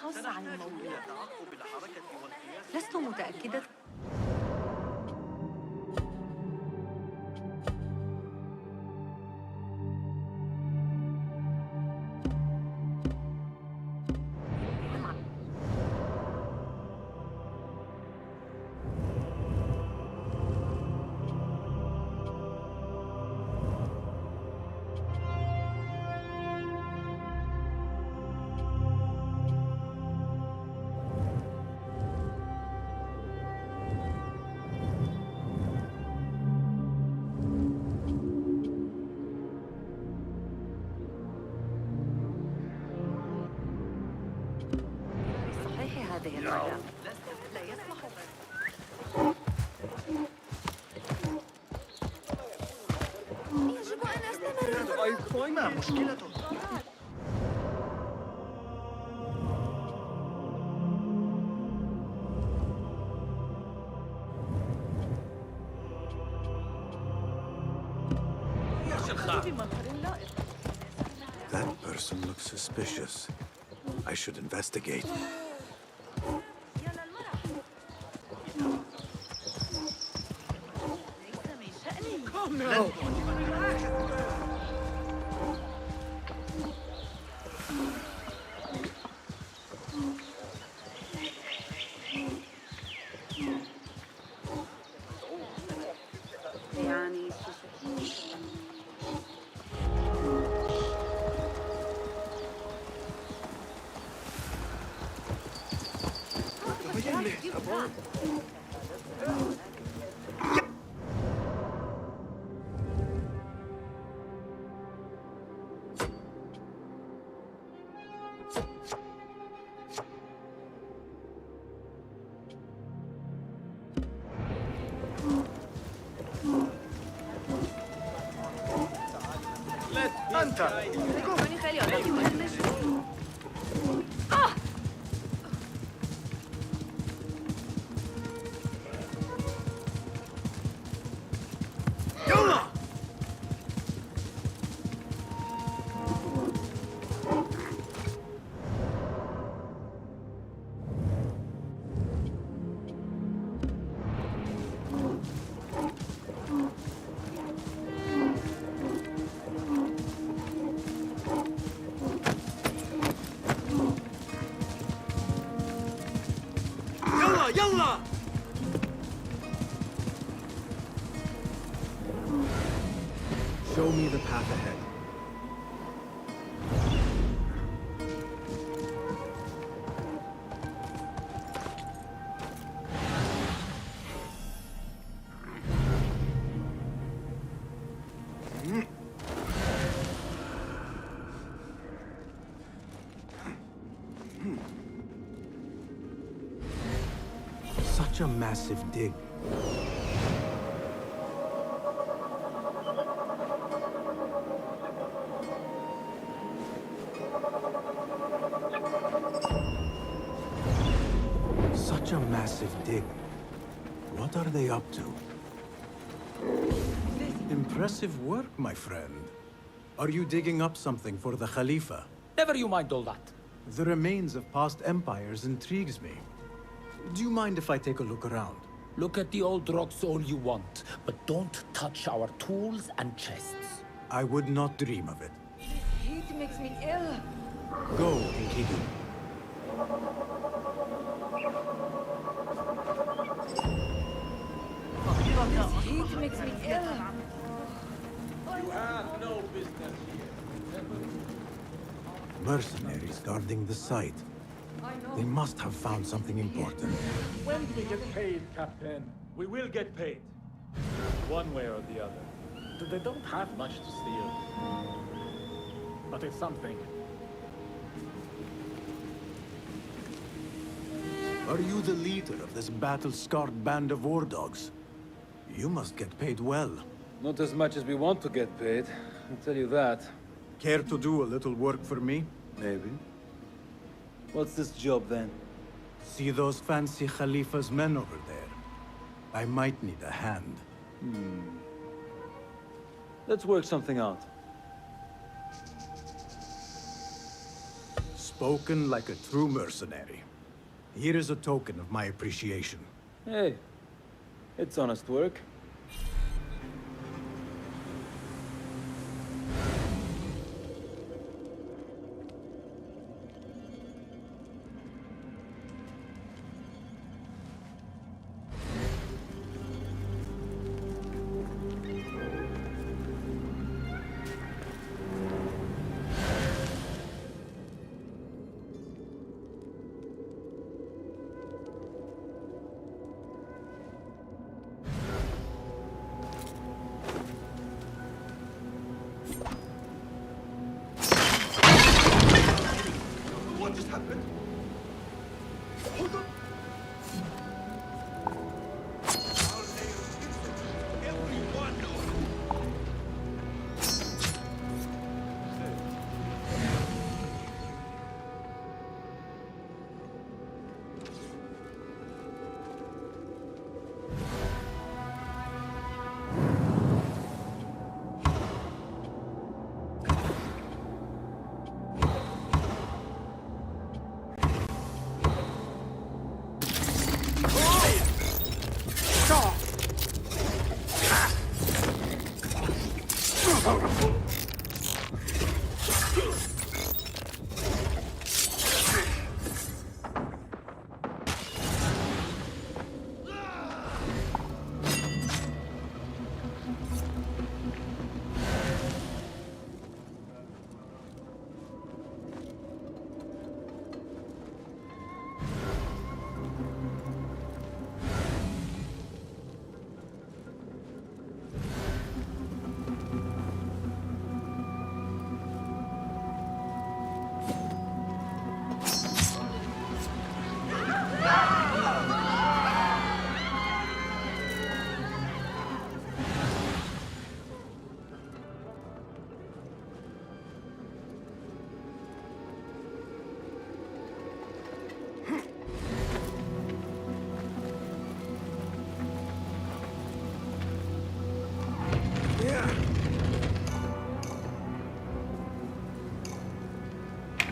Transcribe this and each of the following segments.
خاصة عن سنحتاج الموضوع. إلى تعقب الحركة والقياس. لست متأكدة. هذه المرة لا يسمح يجب أن أستمر. ما مشكلته؟ That person looks suspicious. I should investigate. No. أنت يلا يلا Show me the path ahead. Such a massive dig. Such a massive dig. What are they up to? Impressive work, my friend. Are you digging up something for the Khalifa? Never you mind all that. The remains of past empires intrigues me. Do you mind if I take a look around? Look at the old rocks all you want, but don't touch our tools and chests. I would not dream of it. Heat makes me ill. Go, Enkidu. This heat makes me ill. You have no business here. Mercenaries guarding the site. They must have found something important. When we get paid, Captain, we will get paid. One way or the other. They don't have much to steal. But it's something. Are you the leader of this battle-scarred band of war dogs? You must get paid well. Not as much as we want to get paid, I'll tell you that. Care to do a little work for me? Maybe. What's this job then? See those fancy Khalifa's men over there? I might need a hand. Let's work something out. Spoken like a true mercenary. Here is a token of my appreciation. Hey, it's honest work. What just happened? Hold on.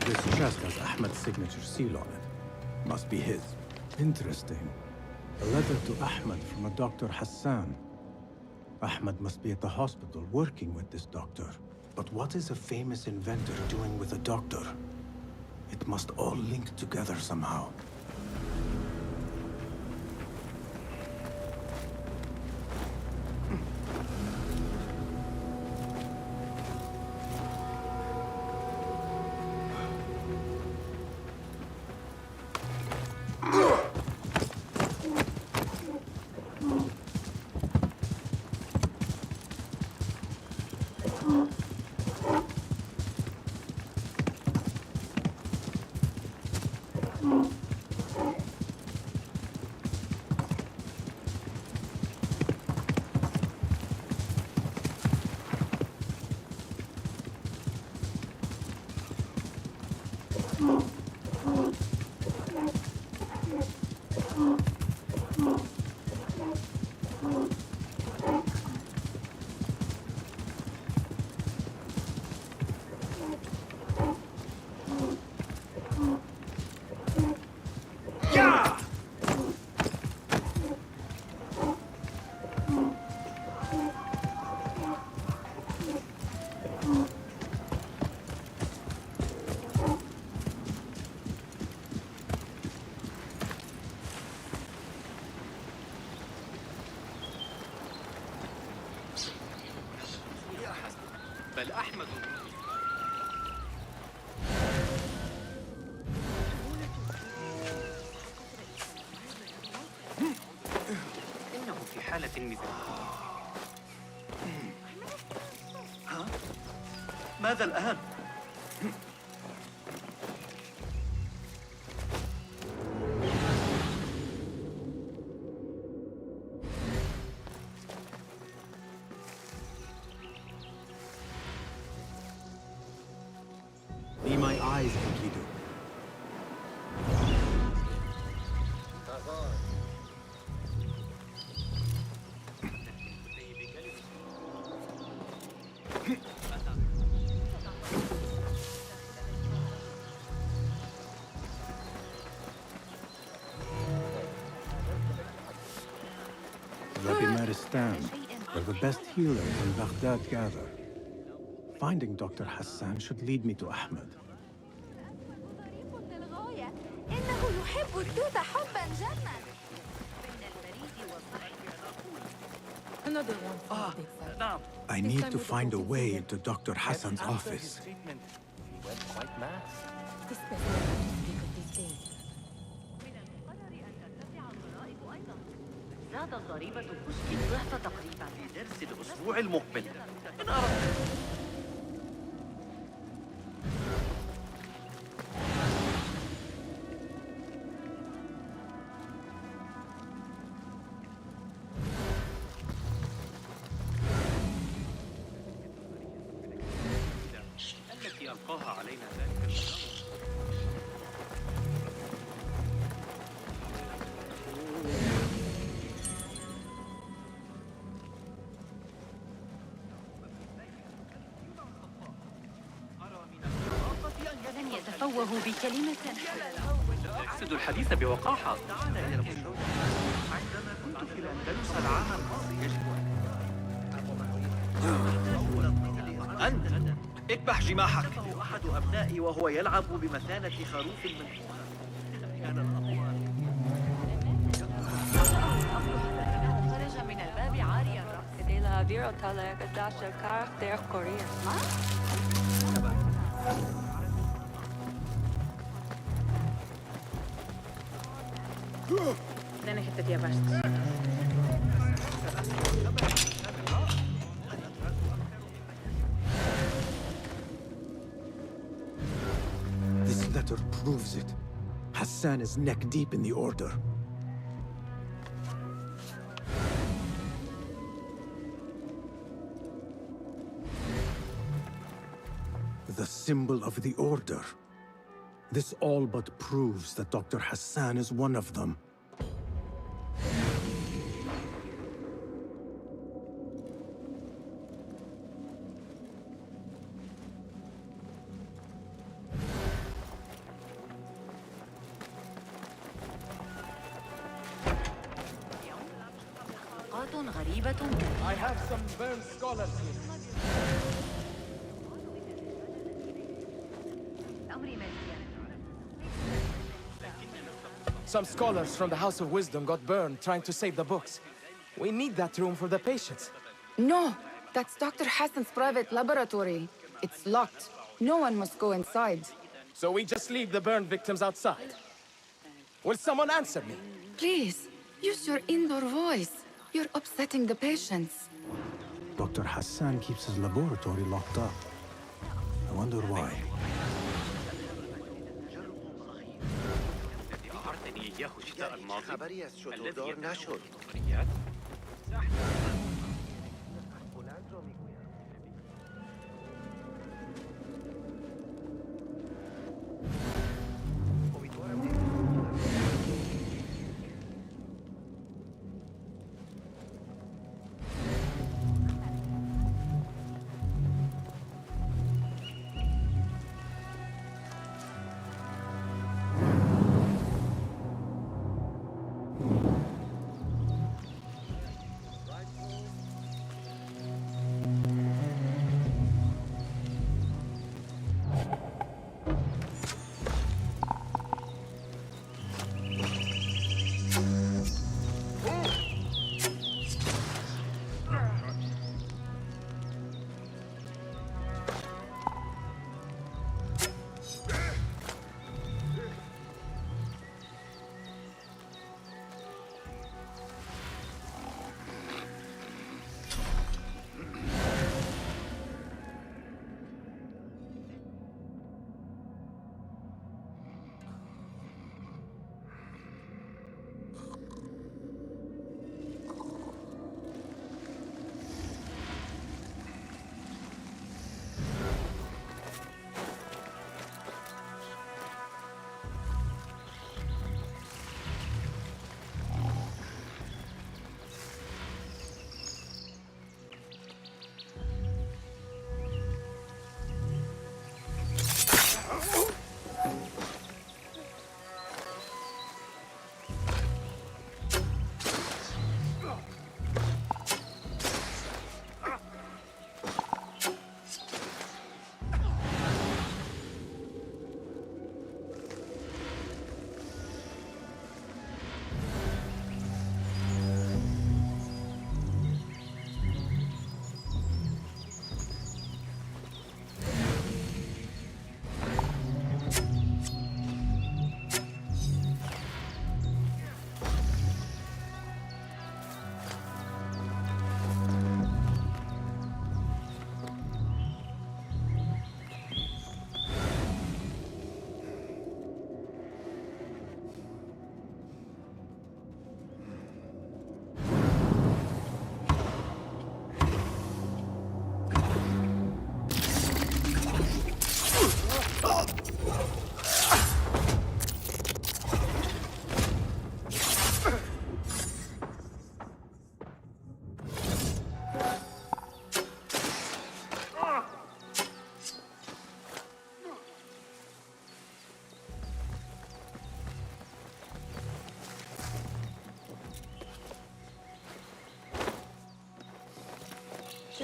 This chest has Ahmed's signature seal on it. Must be his. Interesting. A letter to Ahmed from a Dr. Hassan. Ahmed must be at the hospital working with this doctor. But what is a famous inventor doing with a doctor? It must all link together somehow. بل أحمد إنه في حالة مزاجية. ها؟ ماذا الآن؟ Be my eyes, Enkidu. Numaristan, where the best healers in Baghdad gather. Finding Dr. Hassan should lead me to Ahmed. للغاية. إنه يحب التوت حبا جما. Another one for the big fat. نعم. I need to find a way into Dr. Hassan's office. He went quite mad. This person has to speak of these things. زادت ضريبة كشك الضعف تقريبا في درس الأسبوع المقبل. إن أردت. التي ألقاها علينا ذلك اليوم. لن يتفوه بكلمة. أقصد الحديث بوقاحة. عندما كنت في الأندلس العام الماضي أنت اكبح جماحك. أحد أبنائي وهو يلعب بمثانة خروف منفوخة. كان الأطوار خرج من الباب عاري الرأس. ديلا ديرو تالا كداشا كاركتير كوريا. Δεν έχετε διαβάσει. This letter proves it. Hassan is neck deep in the order. The symbol of the order. This all but proves that Dr. Hassan is one of them. أوقات غريبة. I have some burned scholars here. Some scholars from the House of Wisdom got burned trying to save the books. We need that room for the patients. No, that's Dr. Hassan's private laboratory. It's locked. No one must go inside. So we just leave the burned victims outside. Will someone answer me? Please, use your indoor voice. You're upsetting the patients. Dr. Hassan keeps his laboratory locked up. I wonder why. الذي أعرتني إياه الشتاء الماضي. خبری از شتردار نشد.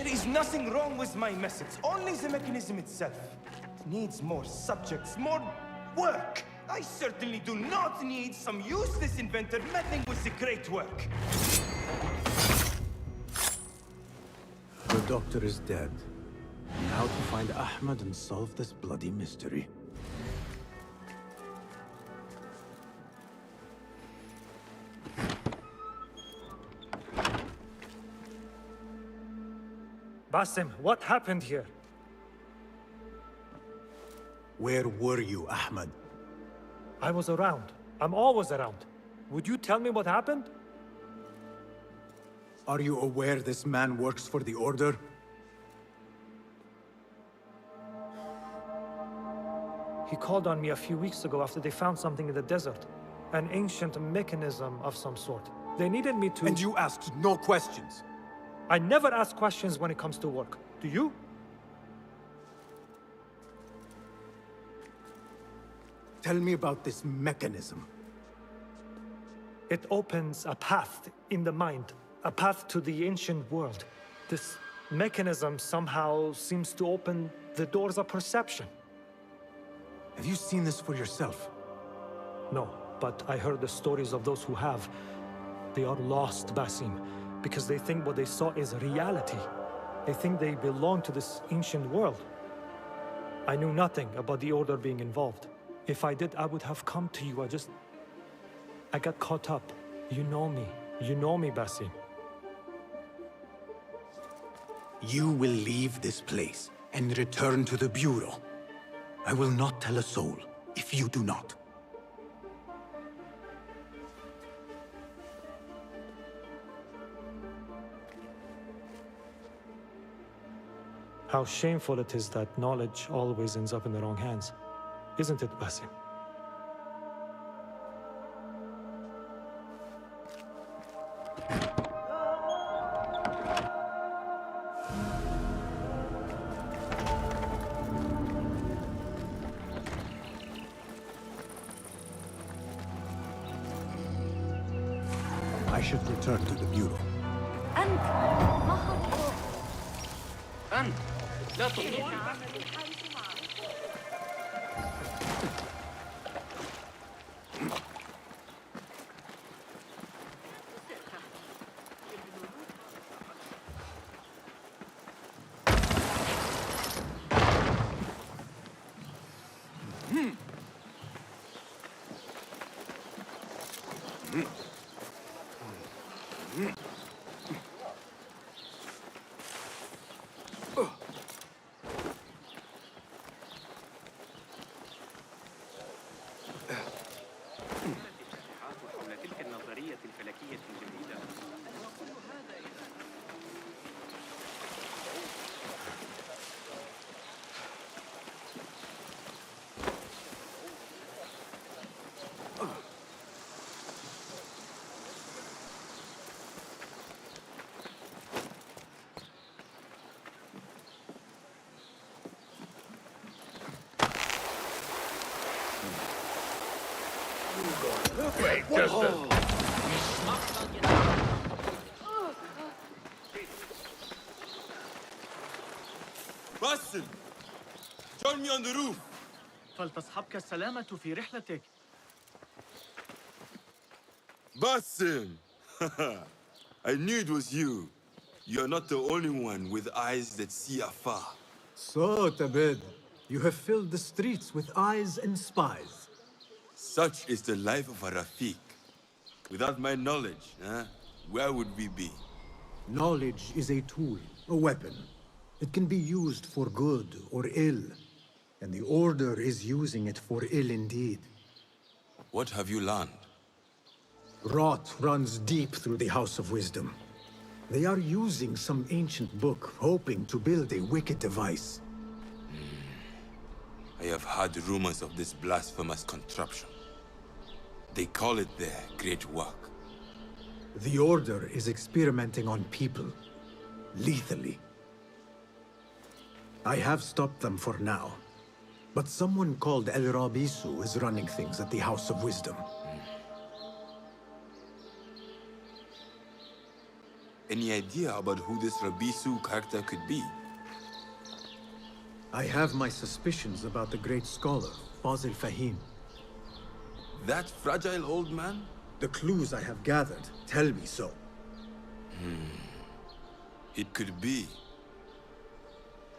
There is nothing wrong with my message, only the mechanism itself. It needs more subjects, more work. I certainly do not need some useless inventor meddling with the great work. The doctor is dead. Now to find Ahmed and solve this bloody mystery. Basim, what happened here? Where were you, Ahmed? I was around. I'm always around. Would you tell me what happened? Are you aware this man works for the Order? He called on me a few weeks ago after they found something in the desert. An ancient mechanism of some sort. They needed me to... And you asked no questions? I never ask questions when it comes to work. Do you? Tell me about this mechanism. It opens a path in the mind, a path to the ancient world. This mechanism somehow seems to open the doors of perception. Have you seen this for yourself? No, but I heard the stories of those who have. They are lost, Basim, because they think what they saw is reality. They think they belong to this ancient world. I knew nothing about the Order being involved. If I did, I would have come to you. I got caught up. You know me. You know me, Basim. You will leave this place and return to the Bureau. I will not tell a soul if you do not. How shameful it is that knowledge always ends up in the wrong hands. Isn't it, Basim? I should return to the Bureau. أنت ما خطأ. أنت لا تطلق. Wait, just a... Basim! Join me on the roof! فلتصحبك السلامة في رحلتك. Basim! I knew it was you. You're not the only one with eyes that see afar. So, Tabid, you have filled the streets with eyes and spies. Such is the life of a Rafiq. Without my knowledge, where would we be? Knowledge is a tool, a weapon. It can be used for good or ill. And the Order is using it for ill indeed. What have you learned? Rot runs deep through the House of Wisdom. They are using some ancient book, hoping to build a wicked device. I have heard rumors of this blasphemous contraption. They call it their great work. The Order is experimenting on people, lethally. I have stopped them for now, but someone called El Rabisu is running things at the House of Wisdom. Any idea about who this Rabisu character could be? I have my suspicions about the great scholar, Basim Fahim. That fragile old man? The clues I have gathered tell me so. It could be.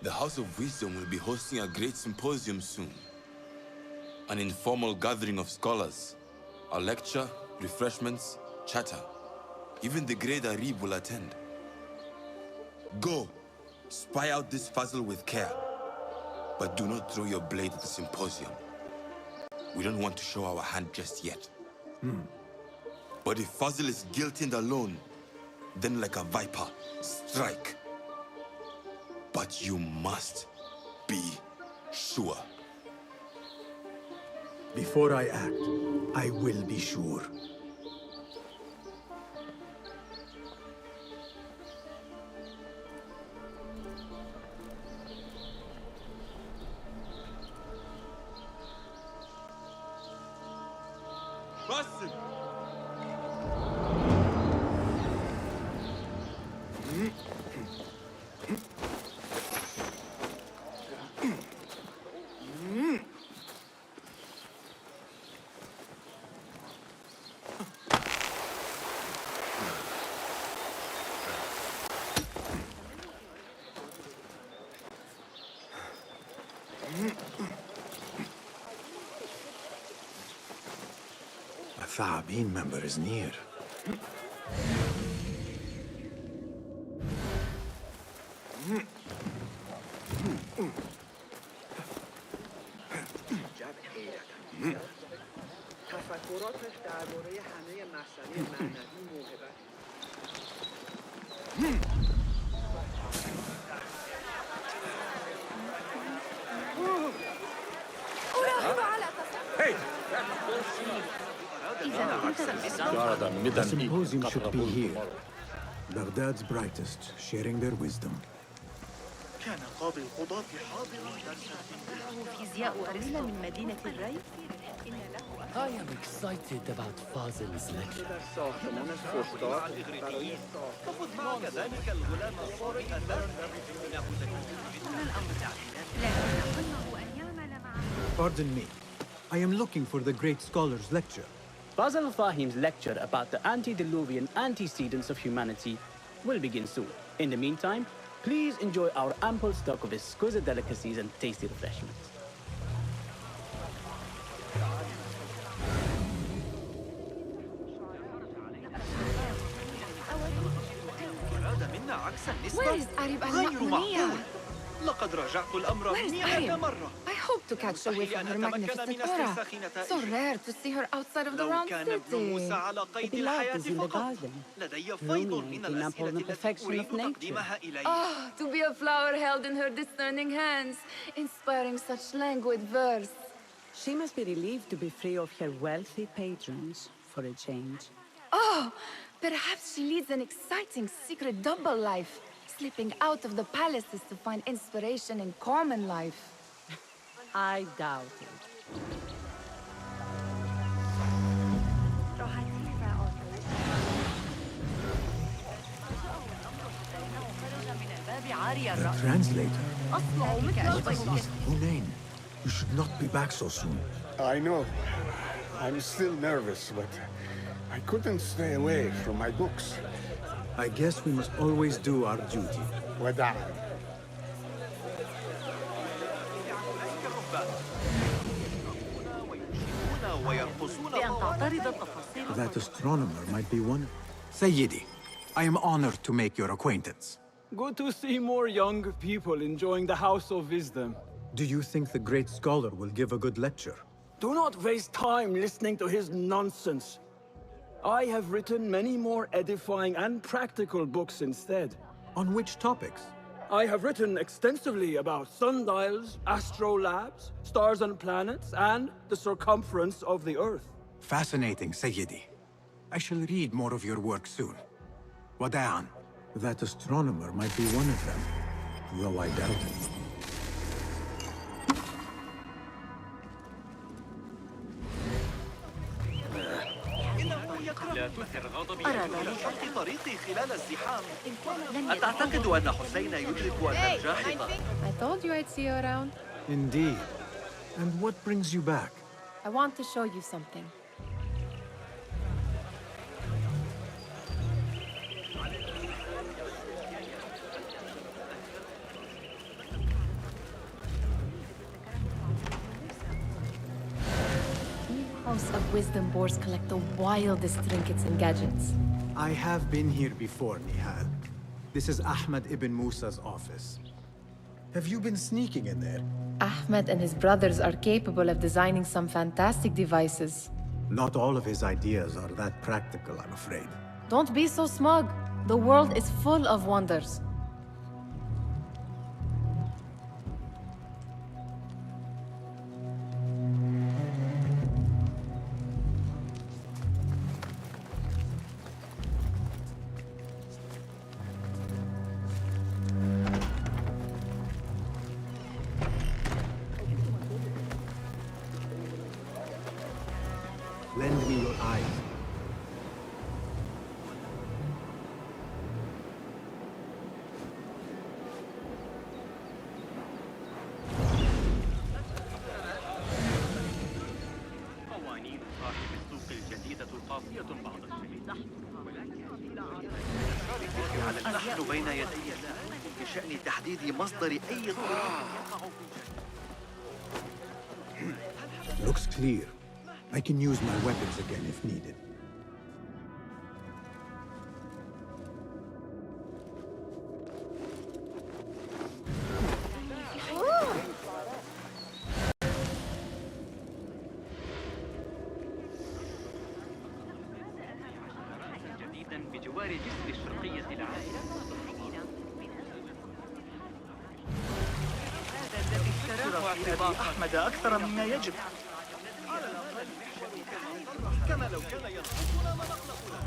The House of Wisdom will be hosting a great symposium soon. An informal gathering of scholars. A lecture, refreshments, chatter. Even the great Arib will attend. Go, spy out this puzzle with care. But do not throw your blade at the symposium. We don't want to show our hand just yet. But if Fazil is guilty and alone, then like a viper, strike. But you must be sure. Before I act, I will be sure. Basim! A Thaabin member is near. تفکراتش درباره همه مسائل معنوی موهبت The symposium should be here. Baghdad's brightest, sharing their wisdom. كان قاضي القضاة حاضرا فيزياء أرسل من مدينة الري. I am excited about Fazil's lecture. در ساختمان الفستاق برای خذ معك ذلك الغلام الصاري أثرا إنه Pardon me. I am looking for the great scholar's lecture. Basim Fahim's lecture about the antediluvian antecedents of humanity will begin soon. In the meantime, please enjoy our ample stock of exquisite delicacies and tasty refreshments. أراد منا عكس النسبة Where is Arib غير al-Ma'muniyah? معقول لقد راجعت الأمر Where is 100 Arib? مرة I hope to catch a whiff of her magnificent aura. So rare to see her outside of the لو round كان ابن موسى city. على قيد الحياة فقط لدي فيض من الأسئلة التي أريد تقديمها إليه Ah, to be a flower held in her discerning hands, inspiring such languid verse. She must be relieved to be free of her wealthy patrons for a change. Oh, perhaps she leads an exciting secret double life, slipping out of the palaces to find inspiration in common life. I doubt it. The translator. Hunain, you should not be back so soon. I know. I'm still nervous, but I couldn't stay away from my books. I guess we must always do our duty. Wada. That astronomer might be one. Sayyidi, I am honored to make your acquaintance. Good to see more young people enjoying the House of Wisdom. Do you think the great scholar will give a good lecture? Do not waste time listening to his nonsense. I have written many more edifying and practical books instead. On which topics? I have written extensively about sundials, astrolabes, stars and planets, and the circumference of the Earth. Fascinating, Sayyidi. I shall read more of your work soon. Wada'an. That astronomer might be one of them, though I doubt it. أرى ذلك في طريقي خلال الزحام. أتعتقد أن حسين يدرك أن الجاحظ؟ I told you I'd see you around. Indeed. And what brings you back? I want to show you something. House of Wisdom boards collect the wildest trinkets and gadgets. I have been here before, Nihal. This is Ahmed Ibn Musa's office. Have you been sneaking in there? Ahmed and his brothers are capable of designing some fantastic devices. Not all of his ideas are that practical, I'm afraid. Don't be so smug. The world is full of wonders. Lend me your eyes. قوانين صاحب السوق الجديدة قاسية بعض الشيء. نحن بين يدي بشأن تحديد مصدر أي طريق يقع في Looks clear. I can use my weapons again if needed. جديدا بجوار جسر الشرقية العالية. هذا الذي اشتراه اعتبار أحمد أكثر مما يجب. كما لو كان ينقصنا ما نقلق له.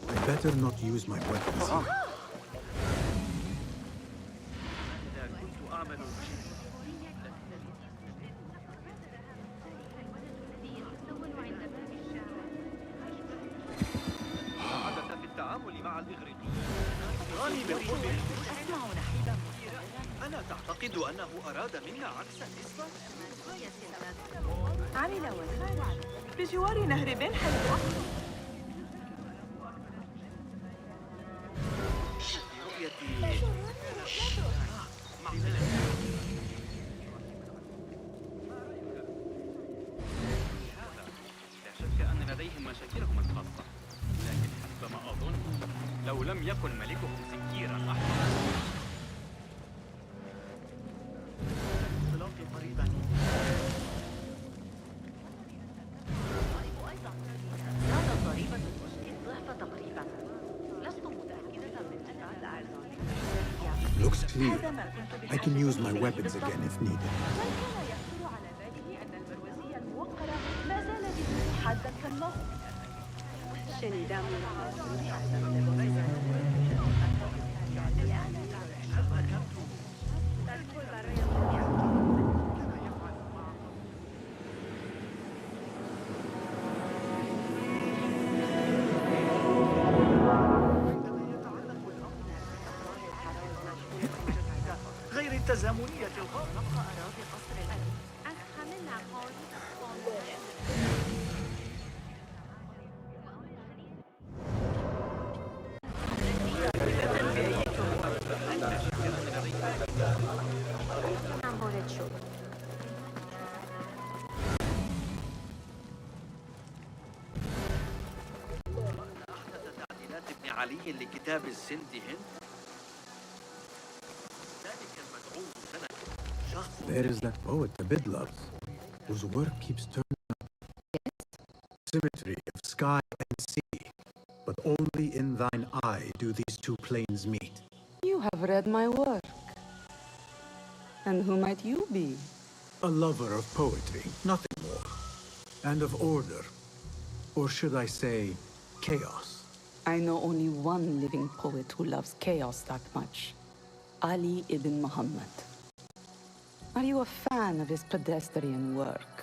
I better not use my weapons here. ألا تعتقد أنه أراد منا عكس النسبة؟ عمل وخرج بجوار نهر بن حيث لا شك أن لديهم مشاكلهم الخاصة، لكن حسب ما أظن لو لم يكن ملكهم سكيرا أحمر. انطلاقي قريبا. زادت ضريبة المشكل ضعف تقريبا. لست متأكدة من أسعار الأعزان. Looks clear. I can use my weapons again if needed. كان يخطر على باله أن البروزية الموقرة ما زالت حادا كالنص. شنيدام علي لكتاب الزند هند؟ ذلك المدعو سنة شخص. There is that poet the bid loves, whose work keeps turning up. Symmetry of sky and sea, but only in thine eye do these two planes meet. You have read my work. And who might you be? A lover of poetry, nothing more. And of order. Or should I say, chaos. I know only one living poet who loves chaos that much. Ali ibn Muhammad. Are you a fan of his pedestrian work?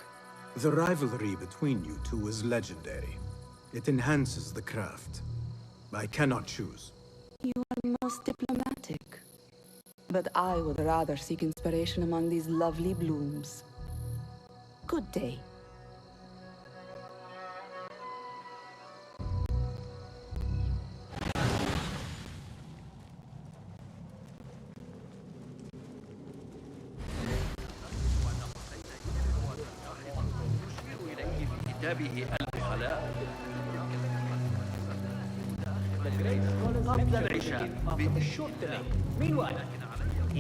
The rivalry between you two is legendary. It enhances the craft. I cannot choose. You are most diplomatic. But I would rather seek inspiration among these lovely blooms. Good day. كتابه الخلاء. قبل العشاء shortening. Meanwhile,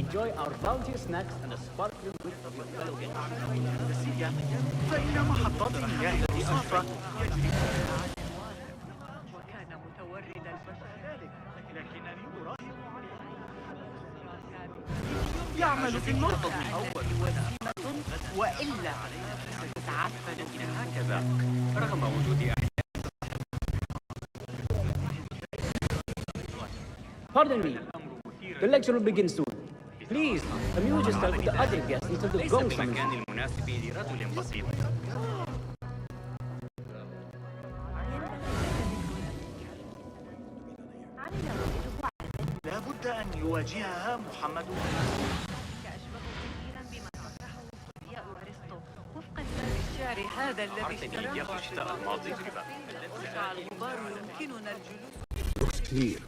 enjoy our bounty snacks and a sparkling with your fellow فإن محطات المياه المصافة وكان متورد البشر لكنني أراهن يعمل في المركز الأول وإلا ستتعفن. هكذا رغم وجود Pardon me. The lecture will begin soon. Please, amuse yourself with the other guests until the gong ليس sounds. بالمكان المناسب لرجل بسيط. لا بد أن يواجهها محمد. وفقا للشعر هذا الذي اشتراه الشتاء الماضي. وسع الغبار يمكننا الجلوس. Looks clear.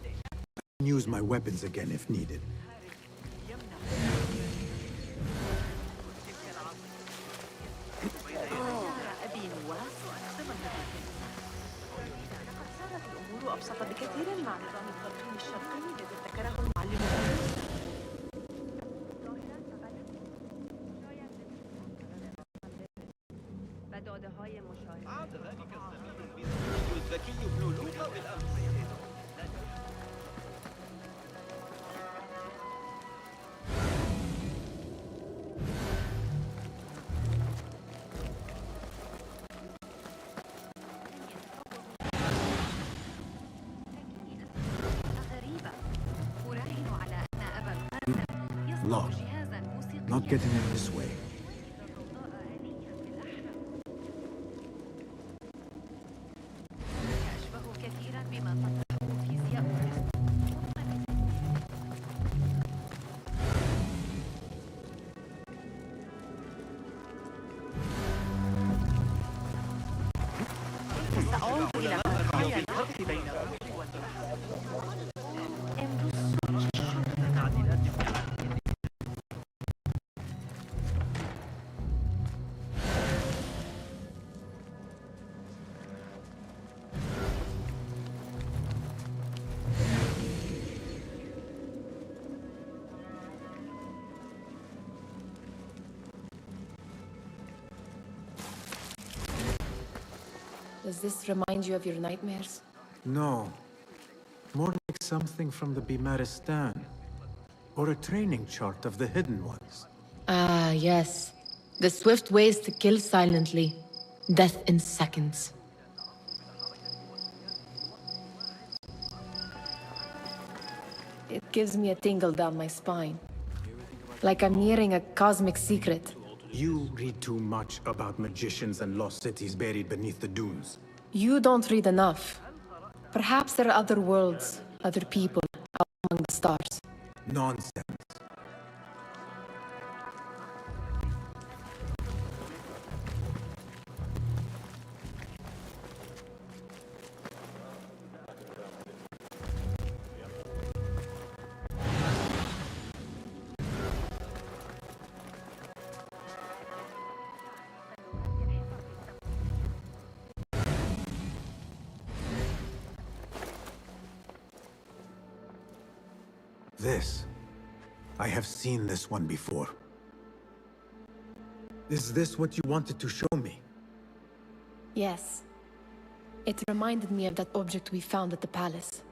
I can use my weapons again if needed. أبي نواف لقد صارت الأمور أبسط بكثير مع نظام التلقين الشرقي الذي ابتكره المعلم. بداده‌های مشاهده. عاد ذلك الزميل الذكي ابن لوطا بالأمس. Locked. Not getting in this way. سأعود إلى مكاني الوقت بين Does this remind you of your nightmares? No. More like something from the Bimaristan. Or a training chart of the hidden ones. Ah, yes. The swift ways to kill silently. Death in seconds. It gives me a tingle down my spine. Like I'm nearing a cosmic secret. You read too much about magicians and lost cities buried beneath the dunes. You don't read enough. Perhaps there are other worlds, other people, out among the stars. Nonsense. This. I have seen this one before. Is this what you wanted to show me? Yes. It reminded me of that object we found at the palace.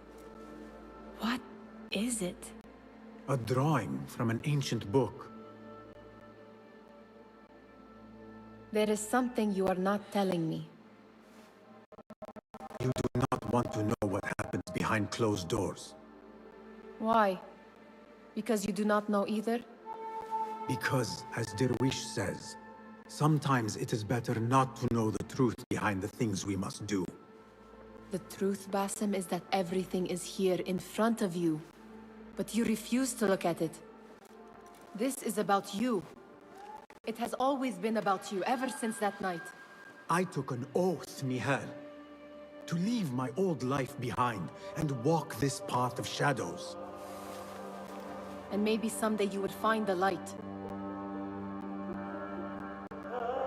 What is it? A drawing from an ancient book. There is something you are not telling me. You do not want to know what happens behind closed doors. Why? Because you do not know either? Because, as Derwish says, sometimes it is better not to know the truth behind the things we must do. The truth, Basim, is that everything is here in front of you. But you refuse to look at it. This is about you. It has always been about you, ever since that night. I took an oath, Nihal, to leave my old life behind and walk this path of shadows. And maybe someday you would find the light.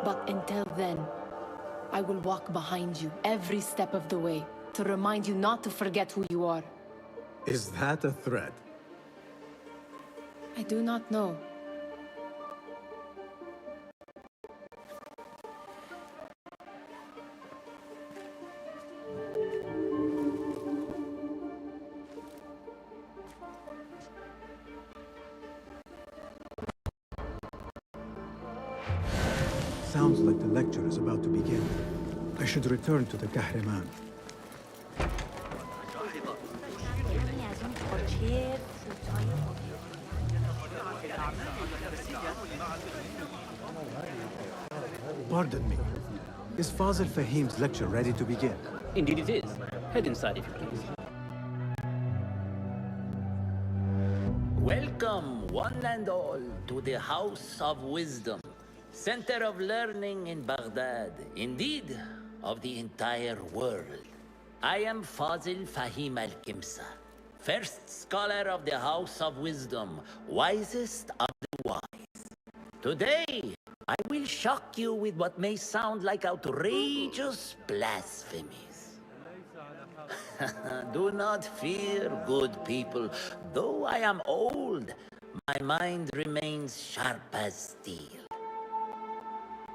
But until then, I will walk behind you every step of the way to remind you not to forget who you are. Is that a threat? I do not know. Sounds like the lecture is about to begin. I should return to the Kahraman. Pardon me. Is Fazil Fahim's lecture ready to begin? Indeed it is. Head inside if you please. Welcome, one and all, to the House of Wisdom, center of learning in Baghdad, indeed, of the entire world. I am Fazil Fahim al-Kimsa, first scholar of the House of Wisdom, wisest of the wise. Today, I will shock you with what may sound like outrageous blasphemies. Do not fear, good people. Though I am old, my mind remains sharp as steel.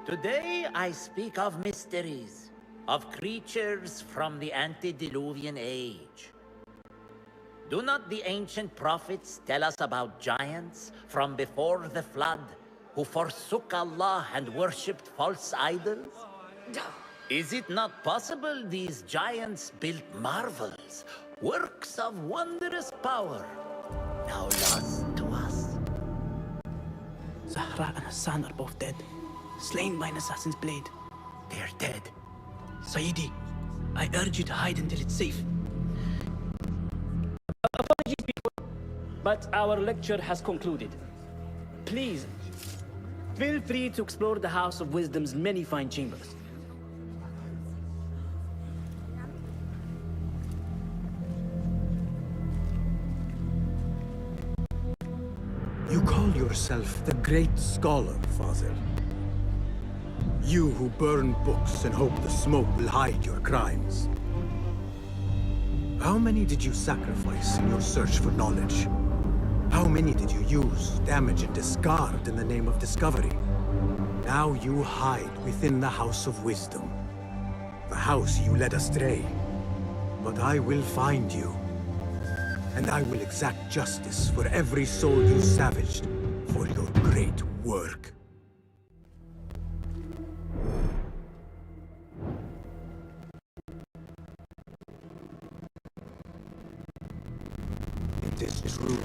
Today I speak of mysteries, of creatures from the antediluvian age. Do not the ancient prophets tell us about giants from before the flood who forsook Allah and worshipped false idols? Is it not possible these giants built marvels, works of wondrous power, now lost to us? Zahra and Hassan are both dead, slain by an assassin's blade. They're dead. Sayyidi, I urge you to hide until it's safe. Apologies, people, but our lecture has concluded. Please, feel free to explore the House of Wisdom's many fine chambers. You call yourself the great scholar, Fazil. You who burn books and hope the smoke will hide your crimes. How many did you sacrifice in your search for knowledge? How many did you use, damage, and discard in the name of discovery? Now you hide within the House of Wisdom. The house you led astray. But I will find you. And I will exact justice for every soul you savaged for your great work. It is true.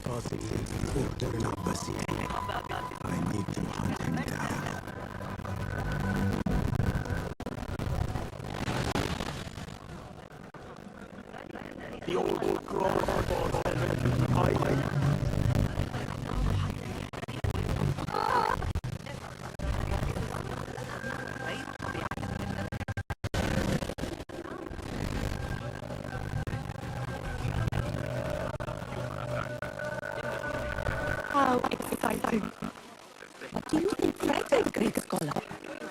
Fazil is the order in Basim. I need to hunt him down. The old cross How exciting. What do you think a great scholar?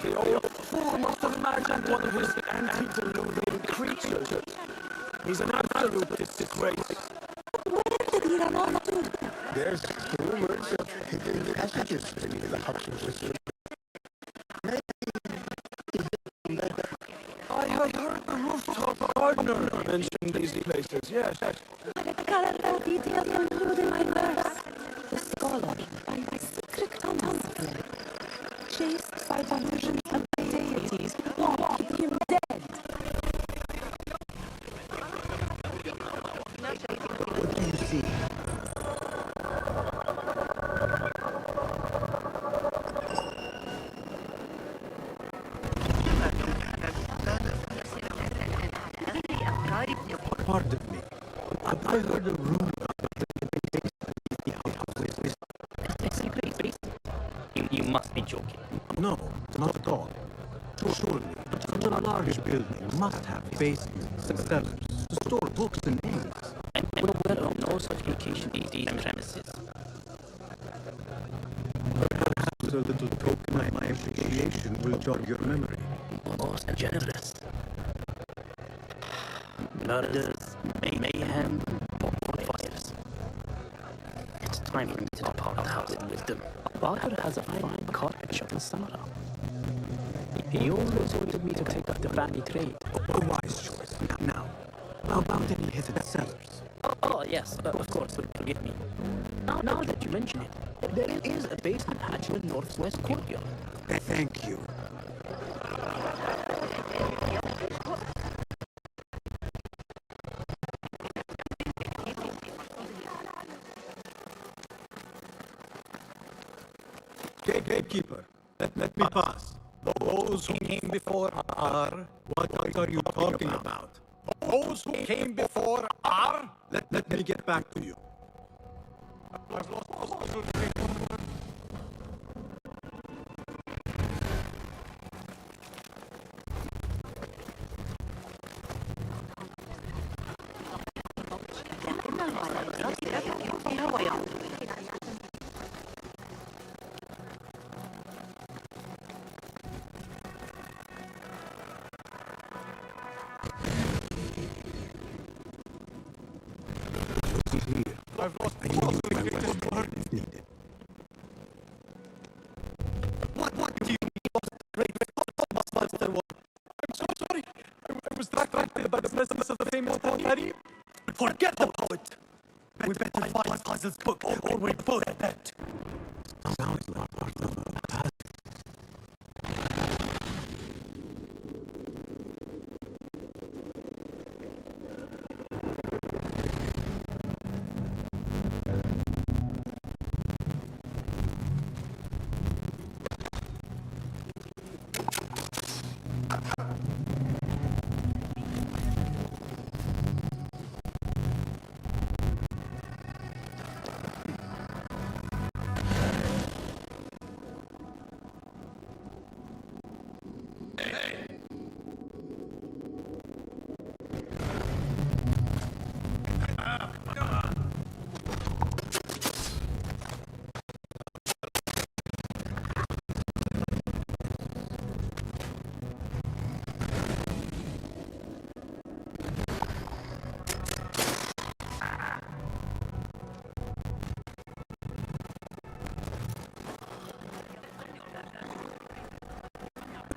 The old fool must have imagined one of his antediluvian creatures. He's an absolute disgrace. Where did There's rumors of hidden passages beneath the House of Wisdom. I have heard the rooftop gardener mention these places, yes. The scholar, by secret tunnels, chased by delusions of deities who want him dead. What do you see? Pardon me. I heard a rumor about the living things beneath the House of Wisdom. You must be joking. No, not at all. Surely, such a large building must have basements and cellars to store books and inks. I'm aware of no such location in these premises. Perhaps a little token of my appreciation will jog your memory. Most generous. Murders, mayhem, fires. It's time for me to depart the House of Wisdom. Father has a fine carpet shop in Samara. He always wanted me to take up the family trade. A wise choice. Now, how about any hidden cellars? Oh, yes, of course, forgive me. Now that you mention it, there is a basement hatch in the northwest courtyard. Thank you. Gatekeeper, let me pass. Those who came before are... What are you talking about? Those who came before are... Let me get back to you. I've lost I knew my weapon if needed. What do you mean? Great Master one. I'm so sorry. I was distracted by the presence of the famous Harry. Forget the poet. We better find Puzzle's book or we both dead. Sounds like part of a past.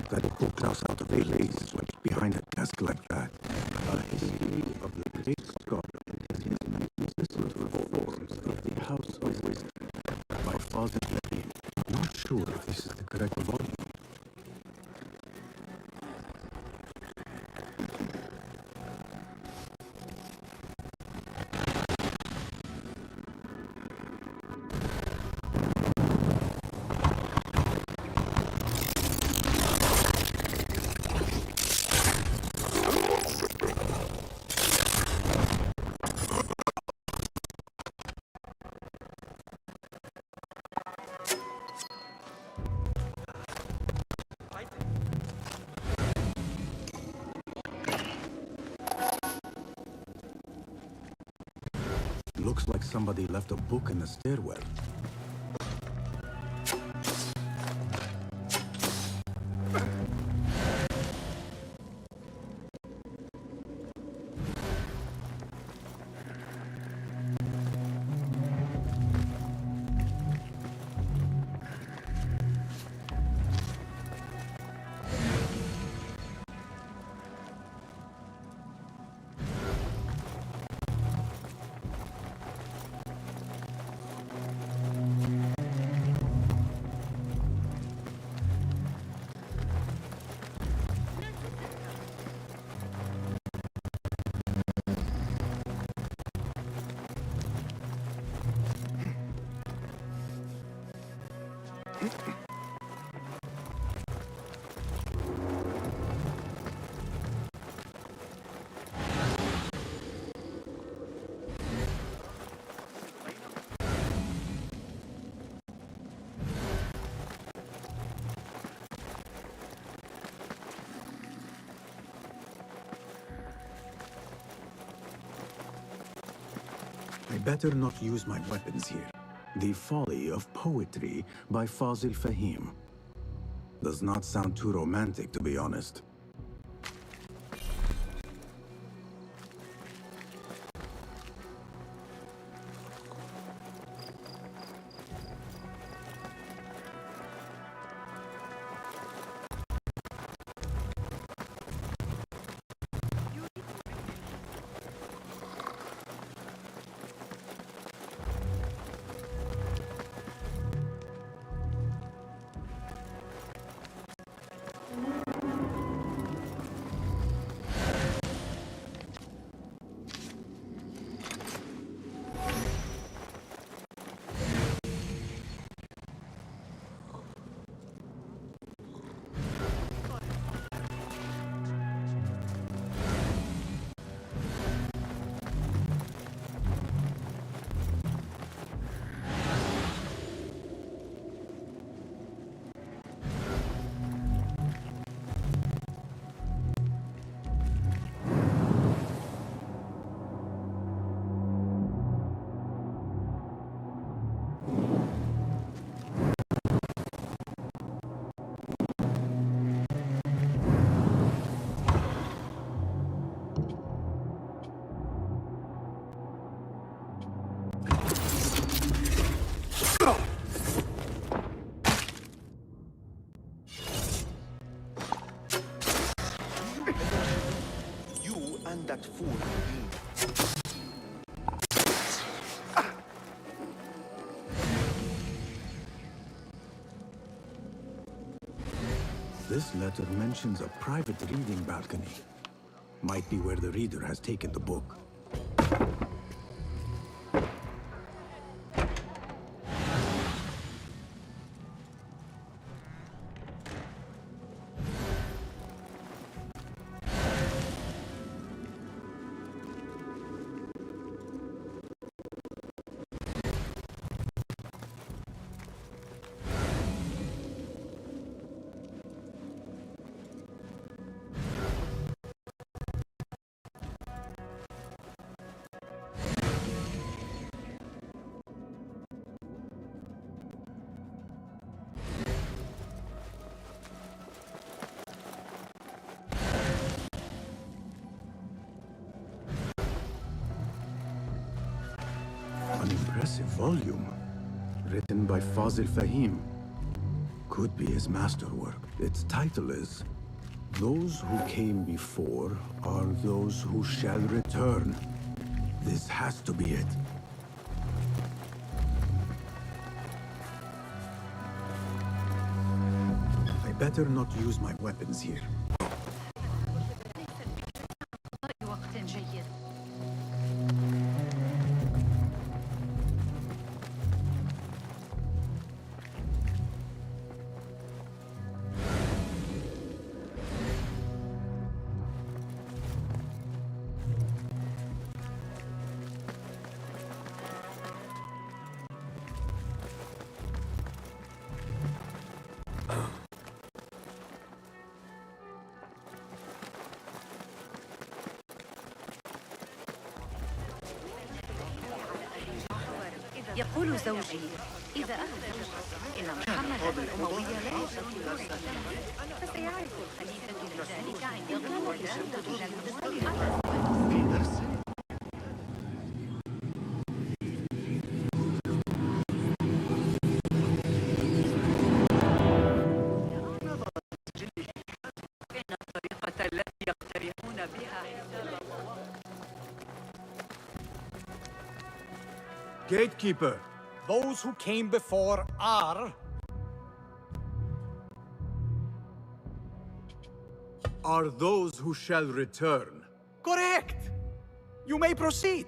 That book lost out of a lace went behind a desk like that. A history of the great scholar and his magnificent reforms of the House of Wisdom by Father Levy. I'm not sure if this is the correct volume. Looks like somebody left a book in the stairwell. better not use my weapons here. The Folly of Poetry by Fazil Fahim. Does not sound too romantic, to be honest. That fool. This letter mentions a private reading balcony. Might be where the reader has taken the book. An impressive volume, written by Fazil Fahim. Could be his masterwork. Its title is, Those Who Came Before Are Those Who Shall Return. This has to be it. I better not use my weapons here. يقول زوجي إذا أخرج إن محمد الأموي لا يشكل فسيعرف الخليفة بذلك عند ظهور شدة الصليب. إن الطريقة التي يقترحون بها Gatekeeper, those who came before are those who shall return. Correct! You may proceed.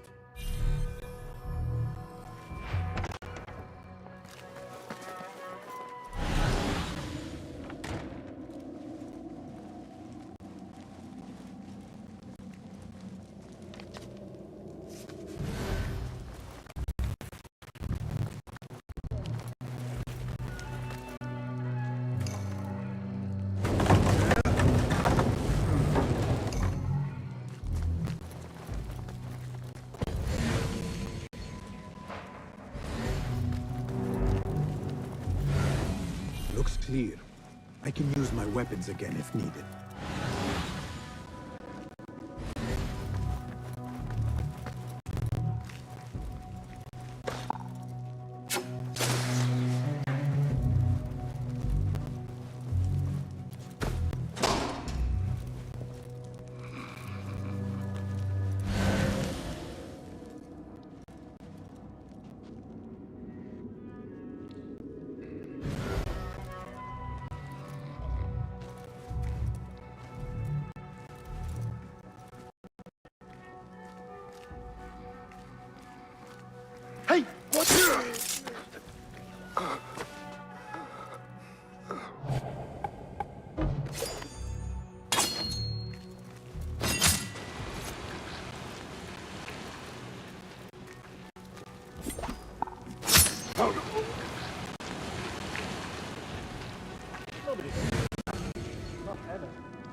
clear. I can use my weapons again if needed. Hey, what?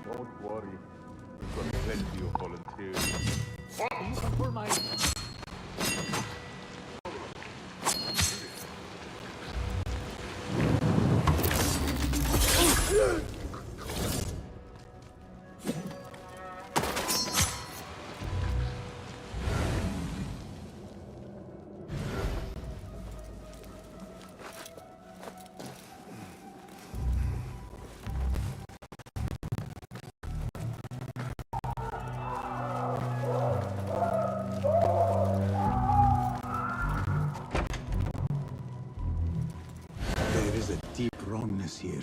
Don't worry. We've got plenty of volunteers. Can you control my... Deep wrongness here.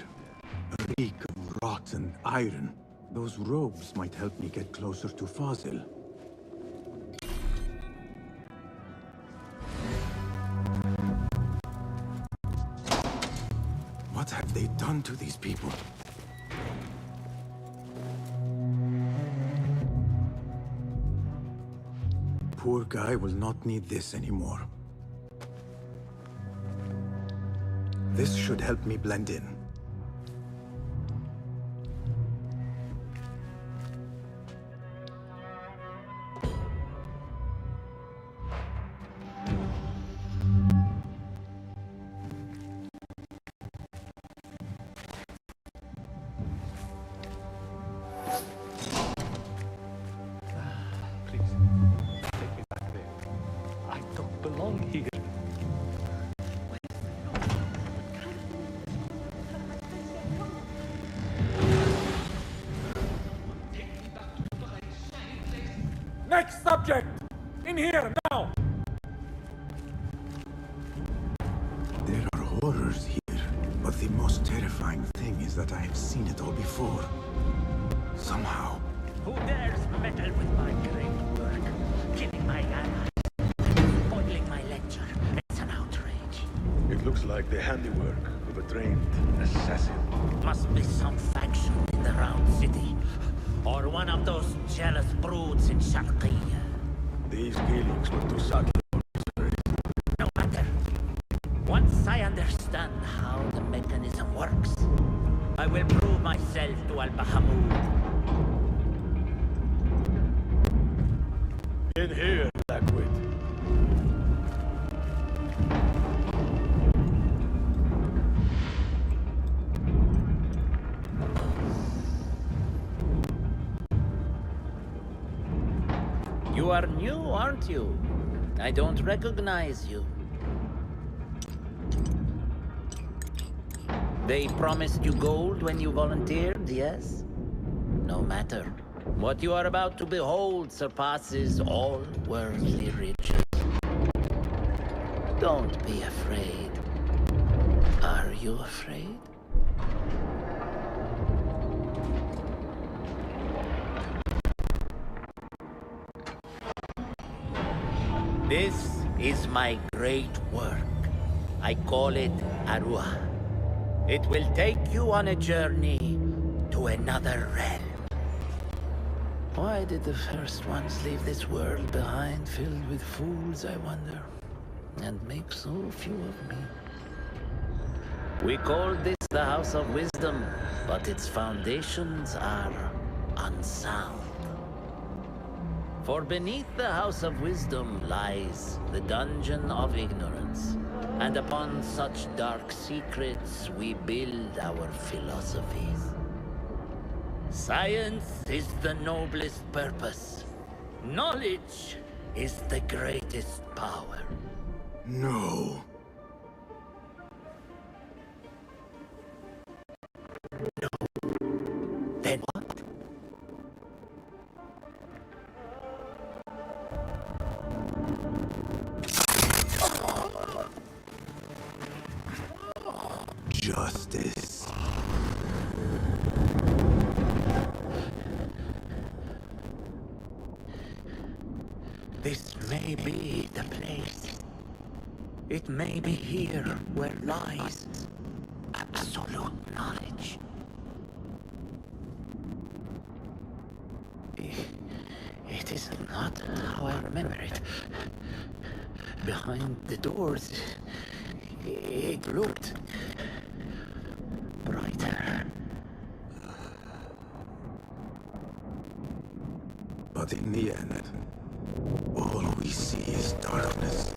A reek of rotten iron. Those robes might help me get closer to Fazil. What have they done to these people? Poor guy will not need this anymore. This should help me blend in. Please, take me back there. I don't belong here. Next subject! In here, now! There are horrors here, but the most terrifying thing is that I have seen it all before. Somehow. Who dares meddle with my great work? Killing my allies, spoiling my lecture. It's an outrage. It looks like the handiwork of a trained assassin. Must be some faction in the Round City. Or one of those jealous broods in Sharqiyya. These killings were too subtle. No matter. Once I understand how the mechanism works, I will prove myself to Al-Bahamud. In here, Blackwit. You are new, aren't you? I don't recognize you. They promised you gold when you volunteered, yes? No matter. What you are about to behold surpasses all worldly riches. Don't be afraid. Are you afraid? This is my great work. I call it Arwah. It will take you on a journey to another realm. Why did the first ones leave this world behind, filled with fools, I wonder, and make so few of me? We call this the House of Wisdom, but its foundations are unsound. For beneath the House of Wisdom lies the Dungeon of Ignorance, And upon such dark secrets, we build our philosophies. Science is the noblest purpose. Knowledge is the greatest power. No. Then what? Justice. This may be the place. It may be here where lies absolute knowledge. It is not how I remember it. Behind the doors, it looked brighter. But in the end, all we see is darkness.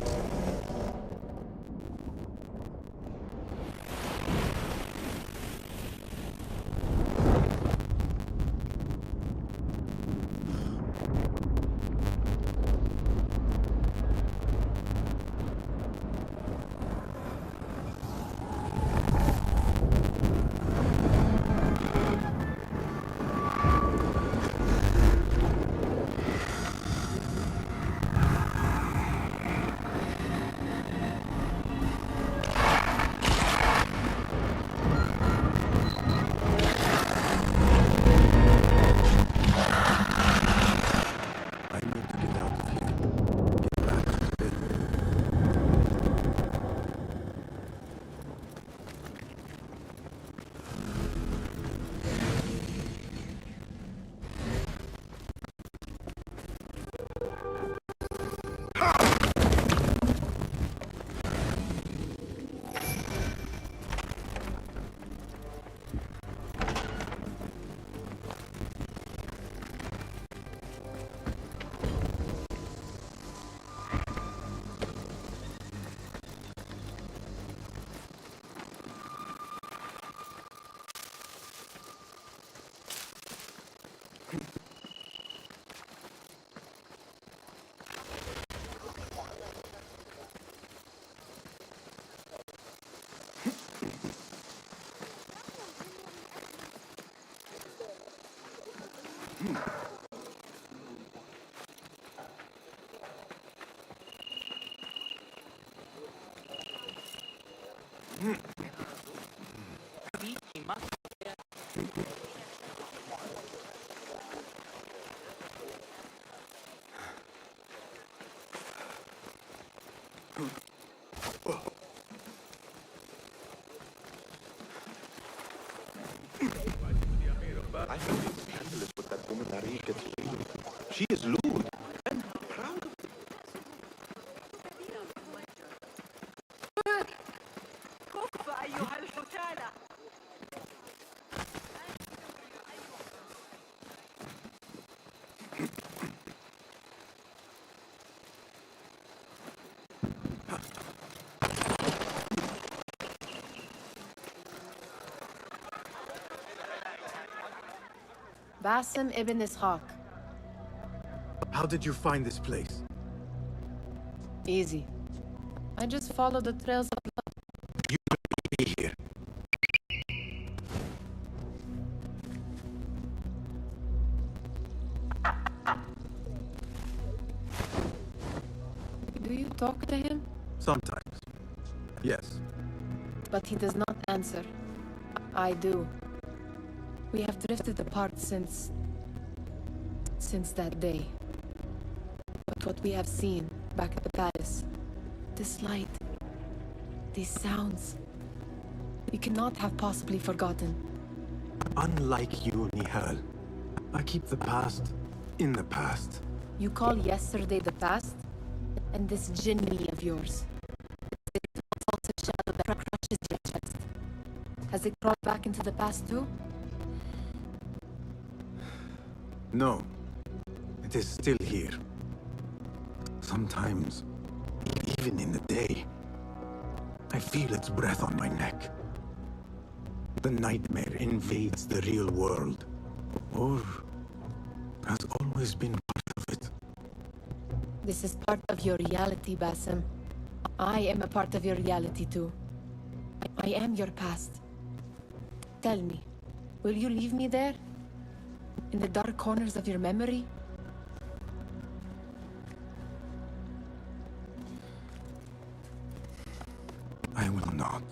I heard it's scandalous what that woman Marie gets away with. She is lewd and proud of it. كف أيها الحثالة. Basim Ibn Ishaq. How did you find this place? Easy. I just follow the trails of blood. You should be here. Do you talk to him? Sometimes. Yes. But he does not answer. I do. We have drifted apart since that day. But what we have seen back at the palace, this light, these sounds, we cannot have possibly forgotten. Unlike you, Nihal, I keep the past in the past. You call yesterday the past? And this jinni of yours, this assaulted shadow that crushes your chest, has it crawled back into the past too? No. It is still here. Sometimes, even in the day. I feel its breath on my neck. The nightmare invades the real world. Or has always been part of it. This is part of your reality, Basim. I am a part of your reality too. I am your past. Tell me, will you leave me there? In the dark corners of your memory? I will not.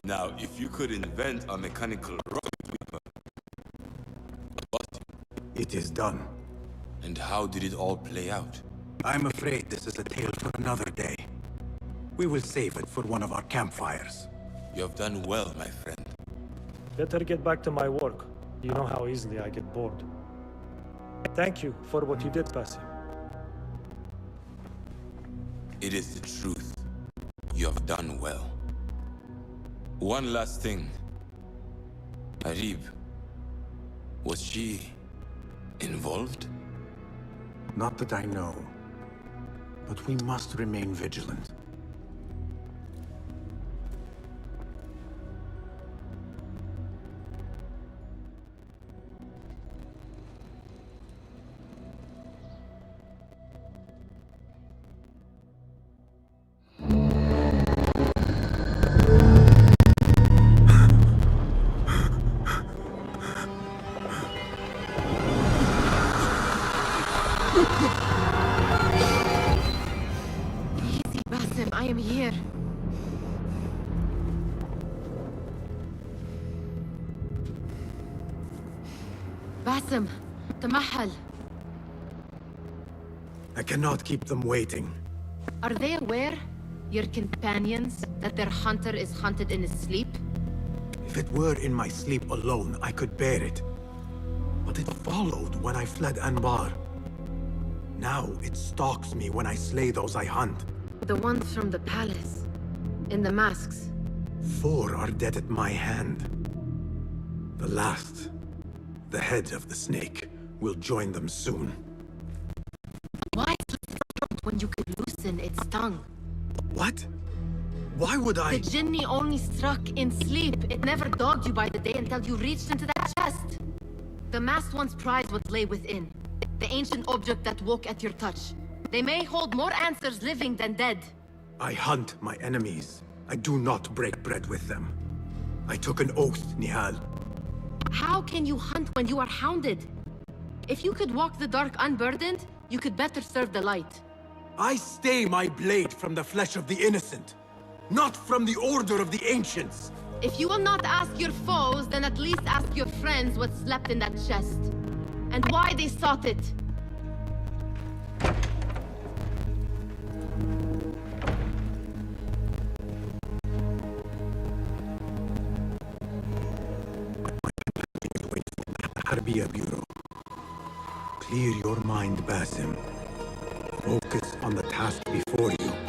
Now, if you could invent a mechanical rocket weapon, it is done. And how did it all play out? I'm afraid this is a tale for another day. We will save it for one of our campfires. You have done well, my friend. Better get back to my work. You know how easily I get bored. Thank you for what you did, Basim. It is the truth. You have done well. One last thing. Arib, was she involved? Not that I know. But we must remain vigilant. I am here. Basim, تمهل. I cannot keep them waiting. Are they aware, your companions, that their hunter is hunted in his sleep? If it were in my sleep alone, I could bear it. But it followed when I fled Anbar. Now it stalks me when I slay those I hunt. The ones from the palace. In the masks. 4 are dead at my hand. The last, the head of the snake, will join them soon. Why slit its throat when you could loosen its tongue? What? Why would I? The Jinni only struck in sleep. It never dogged you by the day until you reached into that chest. The masked one's prize what lay within. The ancient object that woke at your touch. They may hold more answers living than dead. I hunt my enemies. I do not break bread with them. I took an oath, Nihal. How can you hunt when you are hounded? If you could walk the dark unburdened, you could better serve the light. I stay my blade from the flesh of the innocent, not from the order of the ancients. If you will not ask your foes, then at least ask your friends what slept in that chest. And why they sought it. Harbiya Bureau. Clear your mind, Basim. Focus on the task before you.